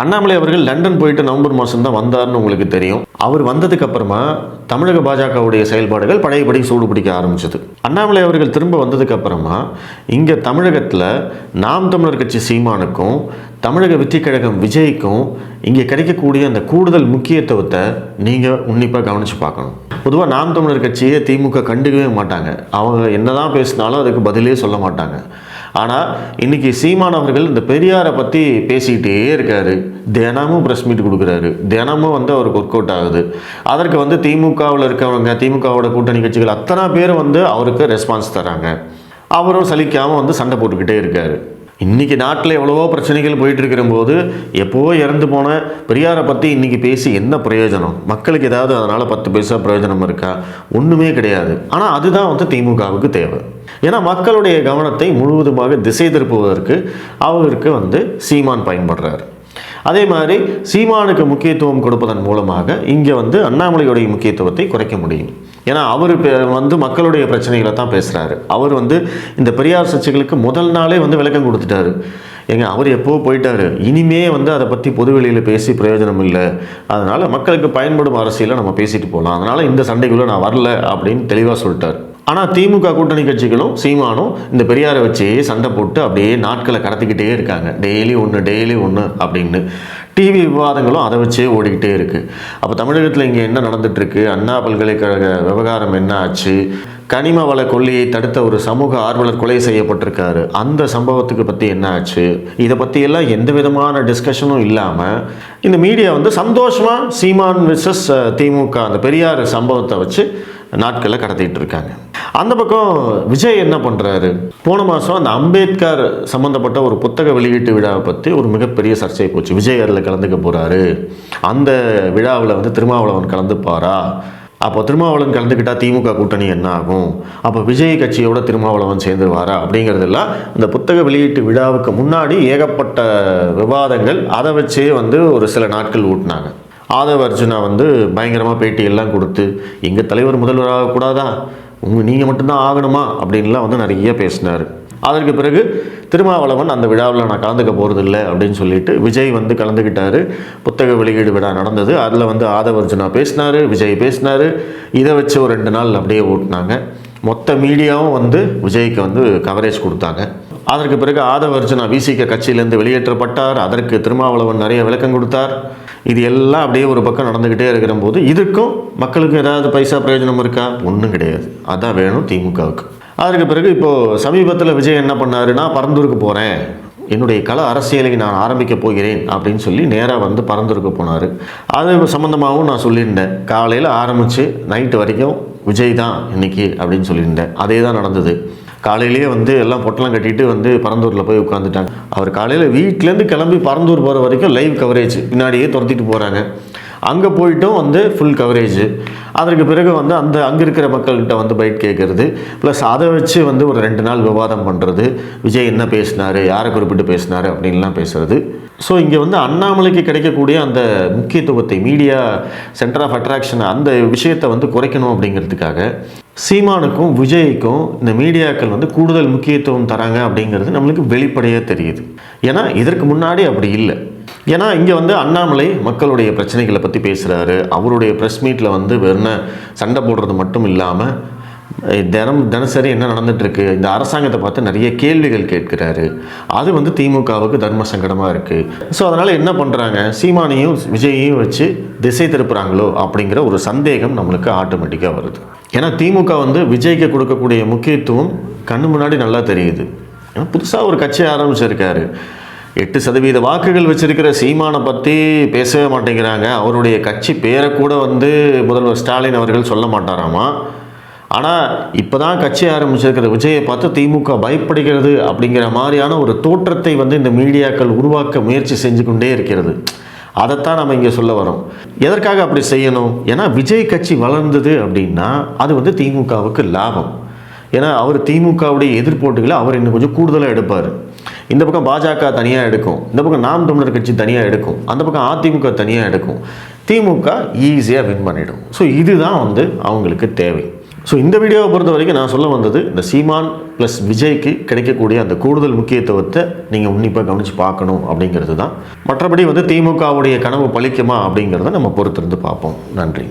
அண்ணாமலை அவர்கள் லண்டன் போயிட்டு நவம்பர் மாதம் தான் வந்தார்னு உங்களுக்கு தெரியும். அவர் வந்ததுக்கு அப்புறமா தமிழக பாஜகவுடைய செயல்பாடுகள் பழையபடி சூடு பிடிக்க ஆரம்பிச்சது. அண்ணாமலை அவர்கள் திரும்ப வந்ததுக்கு அப்புறமா இங்கே தமிழகத்தில் நாம் தமிழர் கட்சி சீமானுக்கும் தமிழக வெற்றிக் கழகம் விஜய்க்கும் இங்கே கிடைக்கக்கூடிய அந்த கூடுதல் முக்கியத்துவத்தை நீங்கள் உன்னிப்பாக கவனித்து பார்க்கணும். பொதுவாக நாம் தமிழர் கட்சியை திமுக கண்டுக்கவே மாட்டாங்க. அவங்க என்னதான் பேசினாலும் அதுக்கு பதிலே சொல்ல மாட்டாங்க. ஆனால் இன்றைக்கி சீமான் அவர்கள் இந்த பெரியாரை பற்றி பேசிக்கிட்டே இருக்கார். தினமும் ப்ரெஸ் மீட் கொடுக்குறாரு. தினமும் அவருக்கு ஒர்க் அவுட் ஆகுது. அதற்கு திமுகவில் இருக்கவங்க, திமுகவோட கூட்டணி கட்சிகள் அத்தனை பேர் அவருக்கு ரெஸ்பான்ஸ் தராங்க. அவரும் சலிக்காமல் சண்டை போட்டுக்கிட்டே இருக்கார். இன்றைக்கி நாட்டில் எவ்வளவோ பிரச்சனைகள் போயிட்டு இருக்கிற போது எப்போவோ இறந்து போன பெரியாரை பற்றி இன்றைக்கி பேசி என்ன பிரயோஜனம்? மக்களுக்கு ஏதாவது அதனால் 10 பைசா பிரயோஜனம் இருக்கா? ஒன்றுமே கிடையாது. ஆனால் அதுதான் திமுகவுக்கு தேவை. ஏன்னா மக்களுடைய கவனத்தை முழுவதுமாக திசை திருப்புவதற்கு அவருக்கு சீமான் பயன்படுறார். அதே மாதிரி சீமானுக்கு முக்கியத்துவம் கொடுப்பதன் மூலமாக இங்கே அண்ணாமலையுடைய முக்கியத்துவத்தை குறைக்க முடியும். ஏன்னா அவர் மக்களுடைய பிரச்சனைகளை தான் பேசுகிறாரு. அவர் இந்த பெரியார் சர்ச்சைகளுக்கு முதல் நாளே விளக்கம் கொடுத்துட்டாரு. அவர் எப்போ போயிட்டாரு, இனிமே அதை பற்றி பொதுவெளியில் பேசி பிரயோஜனம் இல்லை, அதனால் மக்களுக்கு பயன்படும் அரசியலை நம்ம பேசிட்டு போகலாம், அதனால் இந்த சண்டைக்குள்ளே நான் வரல அப்படின்னு தெளிவாக சொல்லிட்டார். ஆனால் திமுக கூட்டணி கட்சிகளும் சீமானும் இந்த பெரியாரை வச்சே சண்டை போட்டு அப்படியே நாட்களை கடத்திக்கிட்டே இருக்காங்க. டெய்லி ஒன்று அப்படின்னு டிவி விவாதங்களும் அதை வச்சே ஓடிக்கிட்டே இருக்குது. அப்போ தமிழகத்தில் இங்கே என்ன நடந்துகிட்ருக்கு? அண்ணா பல்கலைக்கழக விவகாரம் என்ன ஆச்சு? கனிம வள கொள்ளையை தடுத்த ஒரு சமூக ஆர்வலர் கொலை செய்யப்பட்டிருக்காரு. அந்த சம்பவத்துக்கு பற்றி என்ன ஆச்சு? இதை பற்றியெல்லாம் எந்த விதமான டிஸ்கஷனும் இல்லாமல் இந்த மீடியா சந்தோஷமாக சீமான் விசஸ் திமுக அந்த பெரியார் சம்பவத்தை வச்சு நாட்களை கடத்திட்டு இருக்காங்க. அந்த பக்கம் விஜய் என்ன பண்ணுறாரு? போன மாதம் அந்த அம்பேத்கர் சம்மந்தப்பட்ட ஒரு புத்தக வெளியீட்டு விழாவை பற்றி ஒரு மிகப்பெரிய சர்ச்சை போச்சு. விஜய் அதில் கலந்துக்க போகிறாரு. அந்த விழாவில் திருமாவளவன் கலந்துப்பாரா? அப்போ திருமாவளவன் கலந்துக்கிட்டால் திமுக கூட்டணி என்ன ஆகும்? அப்போ விஜய் கட்சியோட திருமாவளவன் சேர்ந்துருவாரா? அப்படிங்கிறதெல்லாம் இந்த புத்தக வெளியீட்டு விழாவுக்கு முன்னாடி ஏகப்பட்ட விவாதங்கள். அதை வச்சே ஒரு சில நாட்கள் ஊட்டினாங்க. ஆதவ அர்ஜுனா பயங்கரமாக பேட்டியெல்லாம் கொடுத்து எங்கள் தலைவர் முதல்வர் ஆகக்கூடாதா, நீங்கள் மட்டும்தான் ஆகணுமா அப்படின்லாம் நிறைய பேசினார். அதற்கு பிறகு திருமாவளவன் அந்த விழாவில் நான் கலந்துக்க போகிறதில்லை அப்படின்னு சொல்லிட்டு விஜய் கலந்துக்கிட்டார். புத்தக வெளியீடு விழா நடந்தது. அதில் ஆதவ அர்ஜுனா பேசினார், விஜய் பேசினார். இதை வச்சு ஒரு 2 நாள் அப்படியே ஓட்டினாங்க. மொத்த மீடியாவும் விஜய்க்கு கவரேஜ் கொடுத்தாங்க. அதற்கு பிறகு ஆதவ அர்ஜுனா விசிக கட்சியிலேருந்து வெளியேற்றப்பட்டார். அதற்கு திருமாவளவன் நிறைய விளக்கம் கொடுத்தார். இது எல்லாம் அப்படியே ஒரு பக்கம் நடந்துக்கிட்டே இருக்கிற போது இதுக்கும் மக்களுக்கு ஏதாவது பைசா பிரயோஜனம் இருக்கா? ஒன்றும் கிடையாது. அதான் வேணும் திமுகவுக்கு. அதற்கு பிறகு இப்போது சமீபத்தில் விஜய் என்ன பண்ணாருன்னா, பரந்தூருக்கு போகிறேன், என்னுடைய கள அரசியலை நான் ஆரம்பிக்க போகிறேன் அப்படின்னு சொல்லி நேராக பரந்தூருக்கு போனார். அது சம்மந்தமாகவும் நான் சொல்லியிருந்தேன். காலையில் ஆரம்பித்து நைட்டு வரைக்கும் விஜய் தான் இன்றைக்கி அப்படின்னு சொல்லியிருந்தேன். அதே தான் நடந்தது. காலையிலேயே எல்லாம் பொட்டெல்லாம் கட்டிட்டு பரந்தூரில் போய் உட்காந்துட்டாங்க. அவர் காலையில் வீட்டிலேருந்து கிளம்பி பரந்தூர் போகிற வரைக்கும் லைவ் கவரேஜ் பின்னாடியே துரத்திட்டு போகிறாங்க. அங்கே போய்ட்டும் ஃபுல் கவரேஜ். அதற்கு பிறகு அந்த அங்கே இருக்கிற மக்கள்கிட்ட பைட் கேட்குறது, ப்ளஸ் அதை வச்சு ஒரு 2 நாள் விவாதம் பண்ணுறது. விஜய் என்ன பேசினார், யாரை குறிப்பிட்டு பேசினார் அப்படின்லாம் பேசுகிறது. ஸோ இங்கே அண்ணாமலைக்கு கிடைக்கக்கூடிய அந்த முக்கியத்துவத்தை, மீடியா சென்டர் ஆஃப் அட்ராக்ஷன், அந்த விஷயத்தை குறைக்கணும் அப்படிங்கிறதுக்காக சீமானுக்கும் விஜய்க்கும் இந்த மீடியாக்கள் கூடுதல் முக்கியத்துவம் தராங்க அப்படிங்கிறது நம்மளுக்கு வெளிப்படையாக தெரியுது. ஏன்னா இதற்கு முன்னாடி அப்படி இல்லை. ஏன்னா இங்கே அண்ணாமலை மக்களுடைய பிரச்சனைகளை பற்றி பேசுகிறாரு. அவருடைய ப்ரெஸ் மீட்டில் வெறும் சண்டை போடுறது மட்டும் இல்லாமல் தினசரி என்ன நடந்துகிட்ருக்கு, இந்த அரசாங்கத்தை பார்த்து நிறைய கேள்விகள் கேட்குறாரு. அது திமுகவுக்கு தர்ம சங்கடமாக இருக்குது. ஸோ அதனால் என்ன பண்ணுறாங்க, சீமானையும் விஜயையும் வச்சு திசை திருப்புறாங்களோ அப்படிங்கிற ஒரு சந்தேகம் நம்மளுக்கு ஆட்டோமேட்டிக்காக வருது. ஏன்னா திமுக விஜய்க்கு கொடுக்கக்கூடிய முக்கியத்துவம் கண்ணு முன்னாடி நல்லா தெரியுது. ஏன்னா புதுசாக ஒரு கட்சி ஆரம்பிச்சிருக்காரு. 8% வாக்குகள் வச்சிருக்கிற சீமானை பற்றி பேசவே மாட்டேங்கிறாங்க. அவருடைய கட்சி பேரை கூட முதல்வர் ஸ்டாலின் அவர்கள் சொல்ல மாட்டாராமா. ஆனால் இப்போ தான் கட்சி ஆரம்பிச்சிருக்கிற விஜயை பார்த்து திமுக பயப்படுகிறது அப்படிங்கிற மாதிரியான ஒரு தோற்றத்தை இந்த மீடியாக்கள் உருவாக்க முயற்சி செஞ்சு கொண்டே இருக்கிறது. அதைத்தான் நம்ம இங்கே சொல்ல வரோம். எதற்காக அப்படி செய்யணும்? ஏன்னா விஜய் கட்சி வளர்ந்தது அப்படின்னா அது திமுகவுக்கு லாபம். ஏன்னா அவர் திமுகவுடைய எதிர்ப்போட்டுகளை அவர் இன்னும் கொஞ்சம் கூடுதலாக எடுப்பார். இந்த பக்கம் பாஜக தனியாக எடுக்கும், இந்த பக்கம் நாம் தமிழர் கட்சி தனியாக எடுக்கும், அந்த பக்கம் அதிமுக தனியாக எடுக்கும். திமுக ஈஸியாக வின் பண்ணிடும். ஸோ இதுதான் அவங்களுக்கு தேவை. ஸோ இந்த வீடியோவை பொறுத்த வரைக்கும் நான் சொல்ல வந்தது இந்த சீமான் ப்ளஸ் விஜய்க்கு கிடைக்கக்கூடிய அந்த கூடுதல் முக்கியத்துவத்தை நீங்கள் உன்னிப்பாக கவனித்து பார்க்கணும் அப்படிங்கிறது தான். மற்றபடி வந்து திமுகவுடைய கனவு பலிக்குமா அப்படிங்கிறத நம்ம பொறுத்திருந்து பார்ப்போம். நன்றி.